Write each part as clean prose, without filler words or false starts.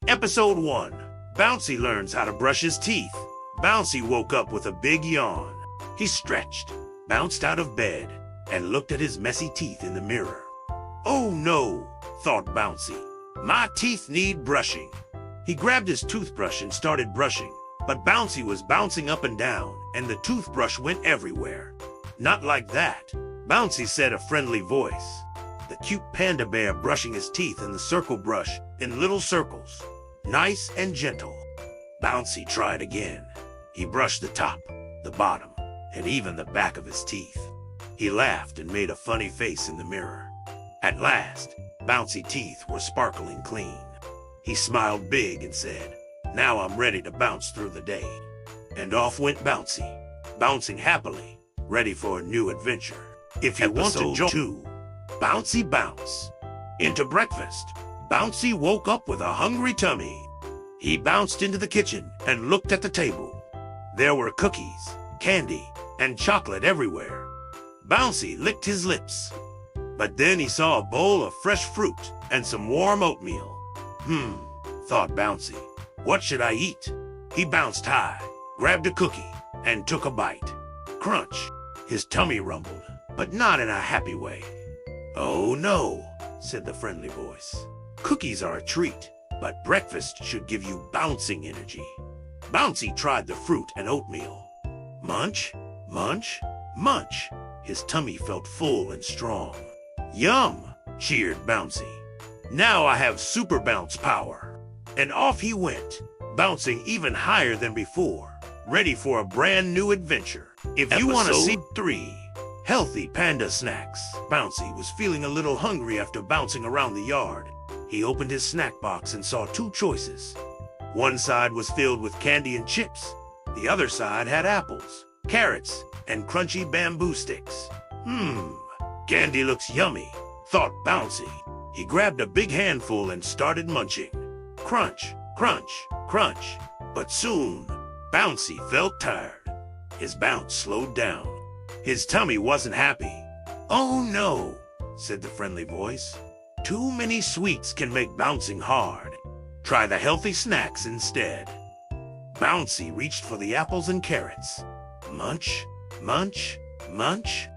Episode 1. Bouncy learns how to brush his teeth. Bouncy woke up with a big yawn. He stretched, bounced out of bed, and looked at his messy teeth in the mirror. Oh no, thought Bouncy. My teeth need brushing. He grabbed his toothbrush and started brushing, but Bouncy was bouncing up and down, and the toothbrush went everywhere. Not like that, Bouncy said a friendly voice. The cute panda bear brushing his teeth in the circle brush in little circles, nice and gentle. Bouncy tried again. He brushed the top, the bottom, and even the back of his teeth. He laughed and made a funny face in the mirror. At last, Bouncy teeth were sparkling clean. He smiled big and said, "Now I'm ready to bounce through the day." And off went Bouncy, bouncing happily, ready for a new adventure. If you want to join 2, Bouncy Bounce. Into breakfast, Bouncy woke up with a hungry tummy. He bounced into the kitchen and looked at the table. There were cookies, candy, and chocolate everywhere. Bouncy licked his lips. But then he saw a bowl of fresh fruit and some warm oatmeal. Thought Bouncy, what should I eat? He bounced high, grabbed a cookie, and took a bite. Crunch! His tummy rumbled, but not in a happy way. "Oh no," said the friendly voice. "Cookies are a treat, but breakfast should give you bouncing energy." Bouncy tried the fruit and oatmeal. Munch, munch, munch. His tummy felt full and strong. "Yum!" cheered Bouncy. "Now I have super bounce power." And off he went, bouncing even higher than before, ready for a brand new adventure. If you want to see 3, healthy panda snacks. Bouncy was feeling a little hungry after bouncing around the yard. He opened his snack box and saw 2 choices. One side was filled with candy and chips. The other side had apples, carrots, and crunchy bamboo sticks. Candy looks yummy, thought Bouncy. He grabbed a big handful and started munching. Crunch, crunch, crunch. But soon, Bouncy felt tired. His bounce slowed down. His tummy wasn't happy. "Oh no," said the friendly voice. "Too many sweets can make bouncing hard. Try the healthy snacks instead." Bouncy reached for the apples and carrots. Munch, munch, munch.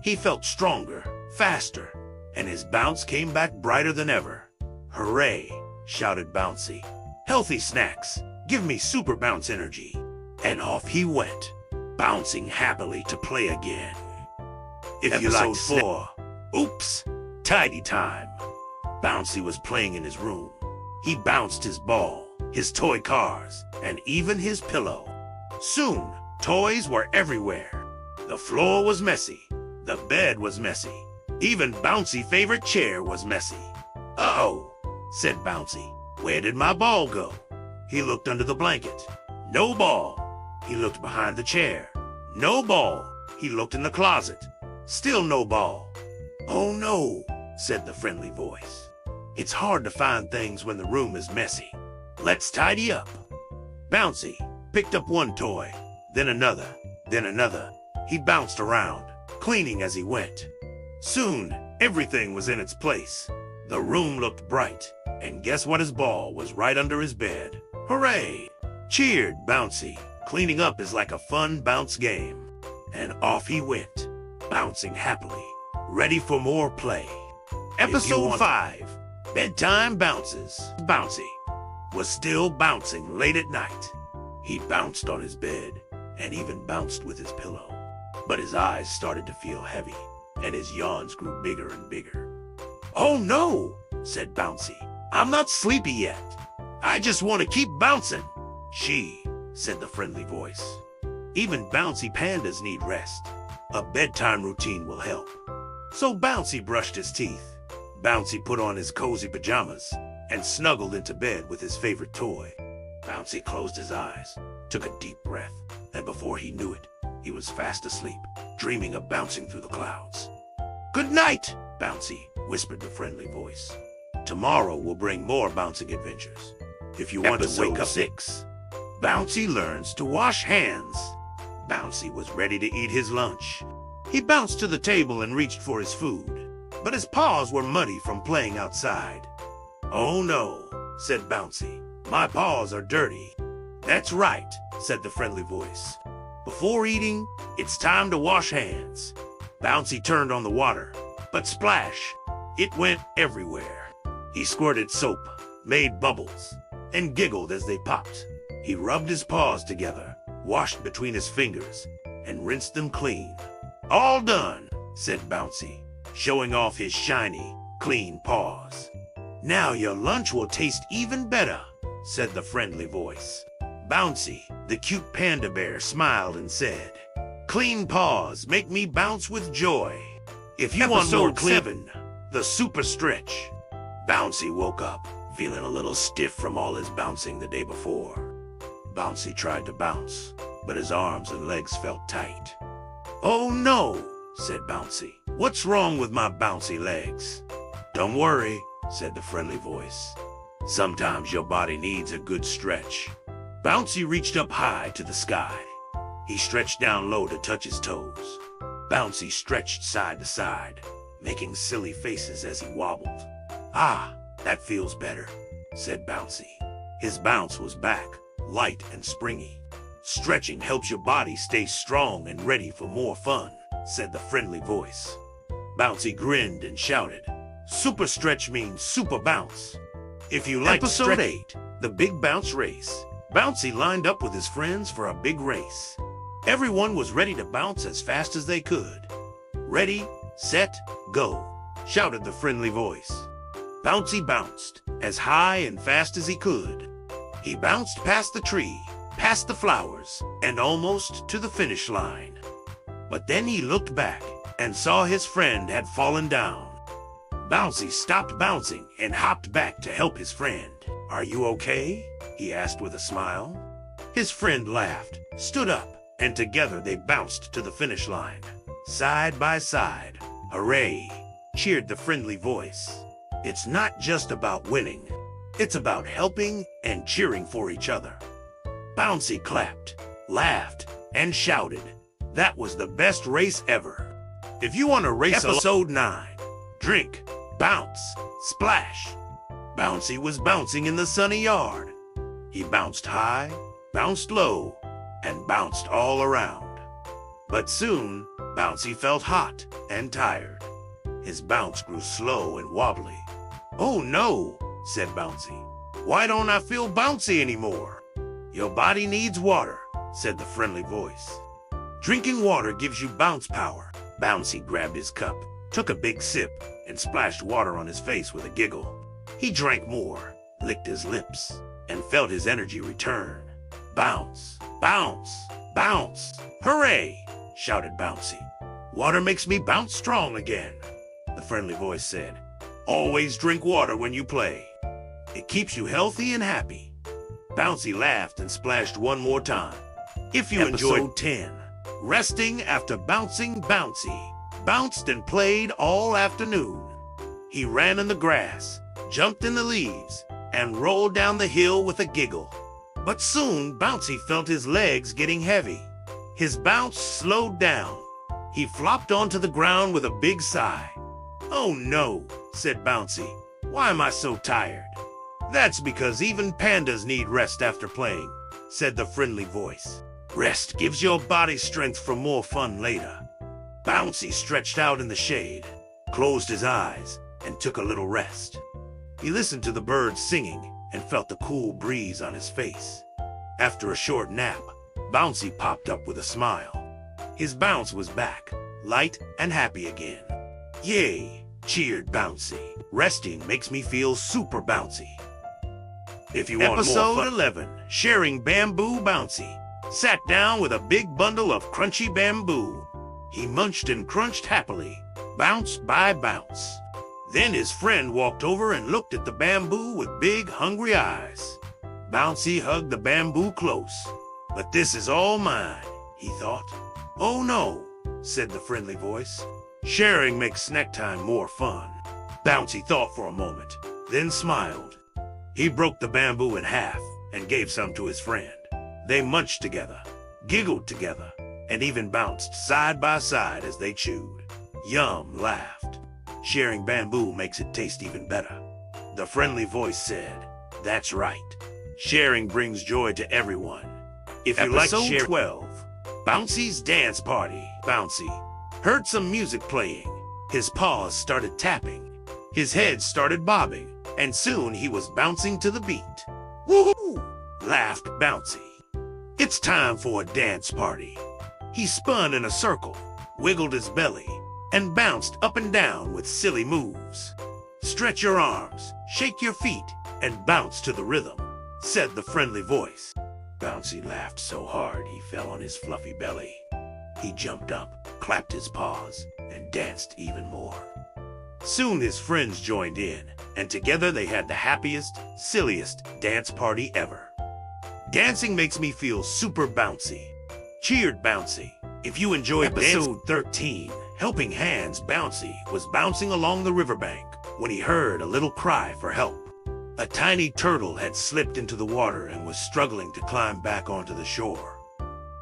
He felt stronger, faster, and his bounce came back brighter than ever. "Hooray!" shouted Bouncy. "Healthy snacks, give me super bounce energy." And off he went, bouncing happily to play again. If you like 4, oops, tidy time. Bouncy was playing in his room. He bounced his ball, his toy cars, and even his pillow. Soon, toys were everywhere. The floor was messy. The bed was messy. Even Bouncy's favorite chair was messy. "Uh-oh," said Bouncy. "Where did my ball go?" He looked under the blanket. No ball. He looked behind the chair. No ball. He looked in the closet. Still no ball. "Oh no," said the friendly voice. "It's hard to find things when the room is messy. Let's tidy up." Bouncy picked up one toy, then another, then another. He bounced around, cleaning as he went. Soon, everything was in its place. The room looked bright, and guess what? His ball was right under his bed. "Hooray!" cheered Bouncy. Cleaning up is like a fun bounce game. And off he went, bouncing happily, ready for more play. Episode 5, Bedtime Bounces. Bouncy was still bouncing late at night. He bounced on his bed and even bounced with his pillow. But his eyes started to feel heavy, and his yawns grew bigger and bigger. "Oh no," said Bouncy. "I'm not sleepy yet. I just want to keep bouncing." "She," said the friendly voice. "Even bouncy pandas need rest. A bedtime routine will help." So Bouncy brushed his teeth. Bouncy put on his cozy pajamas and snuggled into bed with his favorite toy. Bouncy closed his eyes, took a deep breath, and before he knew it, he was fast asleep, dreaming of bouncing through the clouds. "Good night, Bouncy," whispered the friendly voice. "Tomorrow will bring more bouncing adventures. If you want to wake up 6, Bouncy learns to wash hands." Bouncy was ready to eat his lunch. He bounced to the table and reached for his food, but his paws were muddy from playing outside. "Oh no," said Bouncy. My paws are dirty. That's right, said the friendly voice. Before eating, it's time to wash hands. Bouncy turned on the water, but splash, it went everywhere. He squirted soap, made bubbles, and giggled as they popped. He rubbed his paws together, washed between his fingers, and rinsed them clean. All done, said Bouncy, showing off his shiny, clean paws. Now your lunch will taste even better, said the friendly voice. Bouncy, the cute panda bear, smiled and said, clean paws make me bounce with joy. If you want more clean, the super stretch. Bouncy woke up, feeling a little stiff from all his bouncing the day before. Bouncy tried to bounce, but his arms and legs felt tight. Oh no, said Bouncy. What's wrong with my bouncy legs? Don't worry, said the friendly voice. Sometimes your body needs a good stretch. Bouncy reached up high to the sky. He stretched down low to touch his toes. Bouncy stretched side to side, making silly faces as he wobbled. Ah, that feels better, said Bouncy. His bounce was back, light and springy. Stretching helps your body stay strong and ready for more fun, said the friendly voice. Bouncy grinned and shouted, super stretch means super bounce. If you like Episode 8, The Big Bounce Race, Bouncy lined up with his friends for a big race. Everyone was ready to bounce as fast as they could. Ready, set, go, shouted the friendly voice. Bouncy bounced as high and fast as he could. He bounced past the tree, past the flowers, and almost to the finish line. But then he looked back and saw his friend had fallen down. Bouncy stopped bouncing and hopped back to help his friend. Are you okay? He asked with a smile. His friend laughed, stood up, and together they bounced to the finish line. Side by side. Hooray! Cheered the friendly voice. It's not just about winning. It's about helping and cheering for each other. Bouncy clapped, laughed, and shouted. That was the best race ever. If you want to race Episode 9, drink, bounce, splash. Bouncy was bouncing in the sunny yard. He bounced high, bounced low, and bounced all around. But soon, Bouncy felt hot and tired. His bounce grew slow and wobbly. Oh no, said Bouncy. Why don't I feel bouncy anymore? Your body needs water, said the friendly voice. Drinking water gives you bounce power. Bouncy grabbed his cup, took a big sip, and splashed water on his face with a giggle. He drank more, licked his lips, and felt his energy return. Bounce, bounce, bounce. Hooray! Shouted Bouncy. Water makes me bounce strong again, the friendly voice said. Always drink water when you play. It keeps you healthy and happy. Bouncy laughed and splashed one more time. If you enjoyed 10, resting after bouncing, Bouncy bounced and played all afternoon. He ran in the grass, jumped in the leaves, and rolled down the hill with a giggle. But soon Bouncy felt his legs getting heavy. His bounce slowed down. He flopped onto the ground with a big sigh. Oh no, said Bouncy. Why am I so tired? That's because even pandas need rest after playing, said the friendly voice. Rest gives your body strength for more fun later. Bouncy stretched out in the shade, closed his eyes, and took a little rest. He listened to the birds singing and felt the cool breeze on his face. After a short nap, Bouncy popped up with a smile. His bounce was back, light and happy again. Yay, cheered Bouncy. Resting makes me feel super bouncy. If you want more fun. Episode 11, Sharing Bamboo. Bouncy sat down with a big bundle of crunchy bamboo. He munched and crunched happily, bounce by bounce. Then his friend walked over and looked at the bamboo with big, hungry eyes. Bouncy hugged the bamboo close. But this is all mine, he thought. Oh no, said the friendly voice. Sharing makes snack time more fun. Bouncy thought for a moment, then smiled. He broke the bamboo in half and gave some to his friend. They munched together, giggled together, and even bounced side by side as they chewed. Yum laughed. Sharing bamboo makes it taste even better. The friendly voice said, that's right. Sharing brings joy to everyone. If you like share 12, Bouncy's Dance Party. Bouncy heard some music playing. His paws started tapping. His head started bobbing, and soon he was bouncing to the beat. Woohoo! Laughed Bouncy. It's time for a dance party. He spun in a circle, wiggled his belly, and bounced up and down with silly moves. Stretch your arms, shake your feet, and bounce to the rhythm, said the friendly voice. Bouncy laughed so hard he fell on his fluffy belly. He jumped up, clapped his paws, and danced even more. Soon his friends joined in, and together they had the happiest, silliest dance party ever. Dancing makes me feel super bouncy, cheered Bouncy. If you enjoyed episode 13, Helping Hands, Bouncy was bouncing along the riverbank when he heard a little cry for help. A tiny turtle had slipped into the water and was struggling to climb back onto the shore.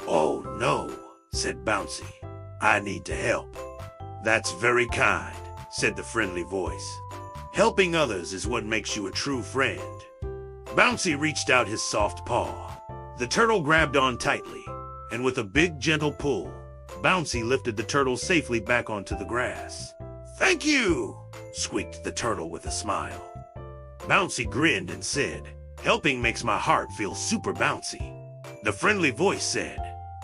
Oh no, said Bouncy. I need to help. That's very kind, said the friendly voice. Helping others is what makes you a true friend. Bouncy reached out his soft paw. The turtle grabbed on tightly, and with a big gentle pull, Bouncy lifted the turtle safely back onto the grass. Thank you, squeaked the turtle with a smile. Bouncy grinned and said, helping makes my heart feel super bouncy. The friendly voice said,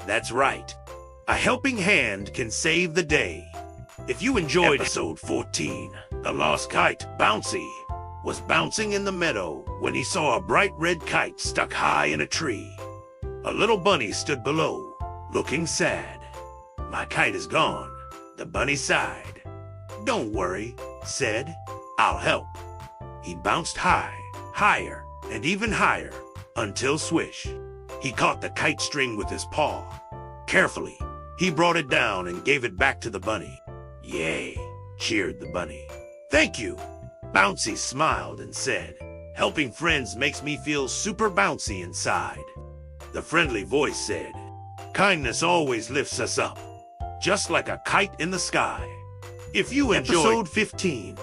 that's right. A helping hand can save the day. If you enjoyed episode 14, The Lost Kite, Bouncy was bouncing in the meadow when he saw a bright red kite stuck high in a tree. A little bunny stood below, looking sad. My kite is gone, the bunny sighed. Don't worry, said, I'll help. He bounced high, higher, and even higher, until swish. He caught the kite string with his paw. Carefully, he brought it down and gave it back to the bunny. Yay, cheered the bunny. Thank you. Bouncy smiled and said, helping friends makes me feel super bouncy inside. The friendly voice said, kindness always lifts us up, just like a kite in the sky. If you enjoyed episode 15,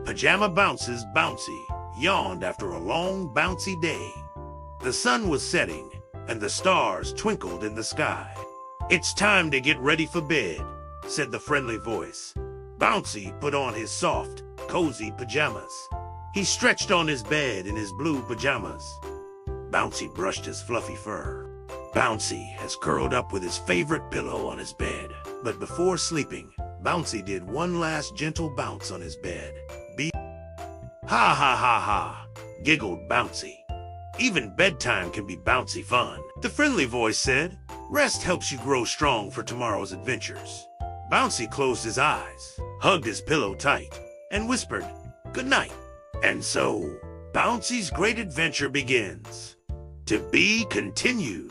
Pajama Bounces, Bouncy yawned after a long bouncy day. The sun was setting, and the stars twinkled in the sky. It's time to get ready for bed, said the friendly voice. Bouncy put on his soft, cozy pajamas. He stretched on his bed in his blue pajamas. Bouncy brushed his fluffy fur. Bouncy has curled up with his favorite pillow on his bed. But before sleeping, Bouncy did one last gentle bounce on his bed. Ha ha ha ha, giggled Bouncy. Even bedtime can be bouncy fun. The friendly voice said, rest helps you grow strong for tomorrow's adventures. Bouncy closed his eyes, hugged his pillow tight, and whispered, good night. And so, Bouncy's great adventure begins. To be continued.